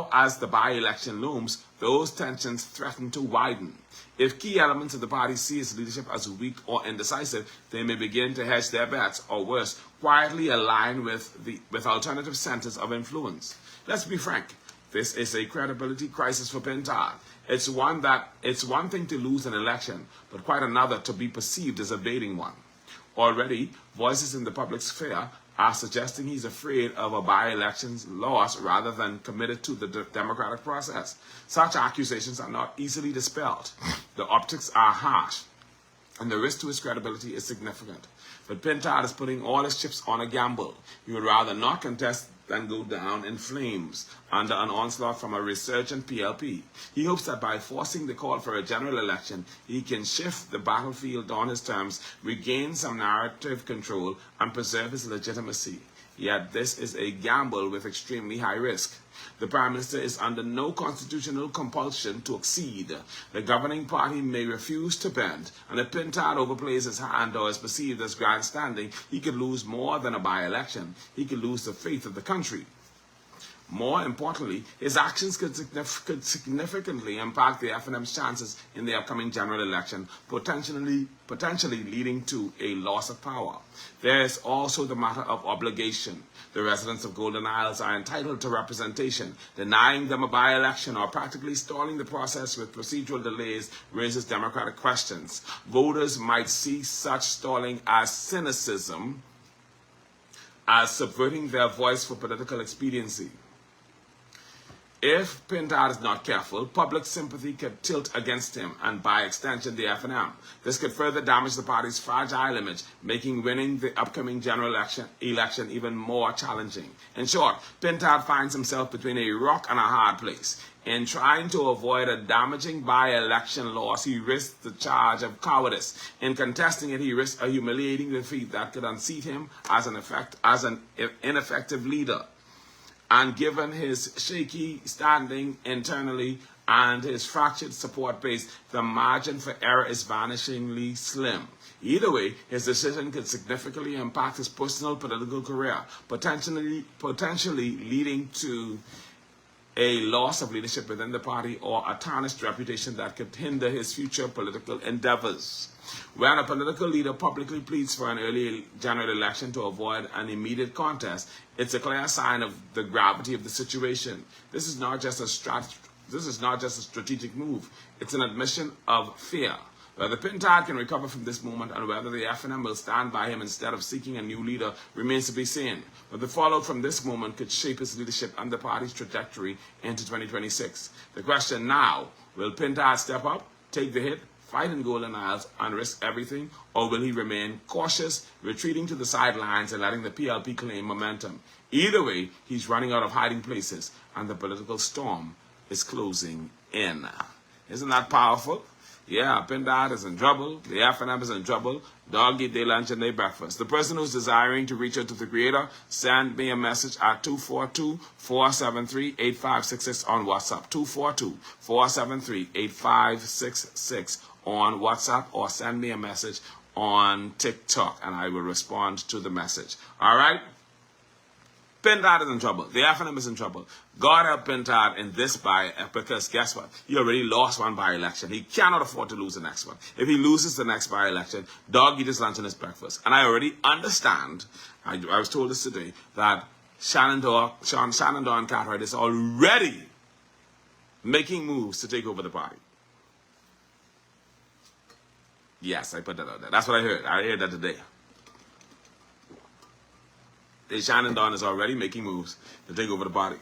Now, as the by-election looms, those tensions threaten to widen. If key elements of the party see its leadership as weak or indecisive, they may begin to hedge their bets, or worse, quietly align with alternative centers of influence. Let's be frank. This is a credibility crisis for Pintard. It's one thing to lose an election, but quite another to be perceived as a baiting one. Already, voices in the public sphere are suggesting he's afraid of a by-election's loss rather than committed to the democratic process. Such accusations are not easily dispelled. The optics are harsh, and the risk to his credibility is significant. But Pintard is putting all his chips on a gamble. He would rather not contest than go down in flames under an onslaught from a resurgent PLP. He hopes that by forcing the call for a general election, he can shift the battlefield on his terms, regain some narrative control, and preserve his legitimacy. Yet this is a gamble with extremely high risk. The Prime Minister is under no constitutional compulsion to accede. The governing party may refuse to bend, and if Pintard overplays his hand or is perceived as grandstanding, he could lose more than a by-election. He could lose the faith of the country. More importantly, his actions could significantly impact the FNM's chances in the upcoming general election, potentially leading to a loss of power. There is also the matter of obligation. The residents of Golden Isles are entitled to representation. Denying them a by-election or practically stalling the process with procedural delays raises democratic questions. Voters might see such stalling as cynicism, as subverting their voice for political expediency. If Pintard is not careful, public sympathy could tilt against him and, by extension, the FNM. This could further damage the party's fragile image, making winning the upcoming general election even more challenging. In short, Pintard finds himself between a rock and a hard place. In trying to avoid a damaging by-election loss, he risks the charge of cowardice. In contesting it, he risks a humiliating defeat that could unseat him as an ineffective leader. And given his shaky standing internally and his fractured support base, the margin for error is vanishingly slim. Either way, his decision could significantly impact his personal political career, potentially leading to a loss of leadership within the party or a tarnished reputation that could hinder his future political endeavors. When a political leader publicly pleads for an early general election to avoid an immediate contest, it's a clear sign of the gravity of the situation. This is not just a strategic move. It's an admission of fear. Whether Pintard can recover from this moment and whether the FNM will stand by him instead of seeking a new leader remains to be seen. But the fallout from this moment could shape his leadership and the party's trajectory into 2026. The question now, will Pintard step up, take the hit, fight in Golden Isles, and risk everything, or will he remain cautious, retreating to the sidelines and letting the PLP claim momentum? Either way, he's running out of hiding places, and the political storm is closing in. Isn't that powerful? Yeah, Pintard is in trouble. The FNM is in trouble. Dog eat their lunch and their breakfast. The person who's desiring to reach out to the Creator, send me a message at 242-473-8566 on WhatsApp. 242-473-8566 on WhatsApp, or send me a message on TikTok, and I will respond to the message. All right? Pintard is in trouble. The FNM is in trouble. God help Pintard in this because guess what? He already lost one by-election. He cannot afford to lose the next one. If he loses the next by-election, dog eat his lunch and his breakfast. And I already understand, I was told this today, that Shannon Dawn Cartwright is already making moves to take over the party. Yes, I put that out there. That's what I heard. I heard that today. Shannon Dawn is already making moves to take over the party.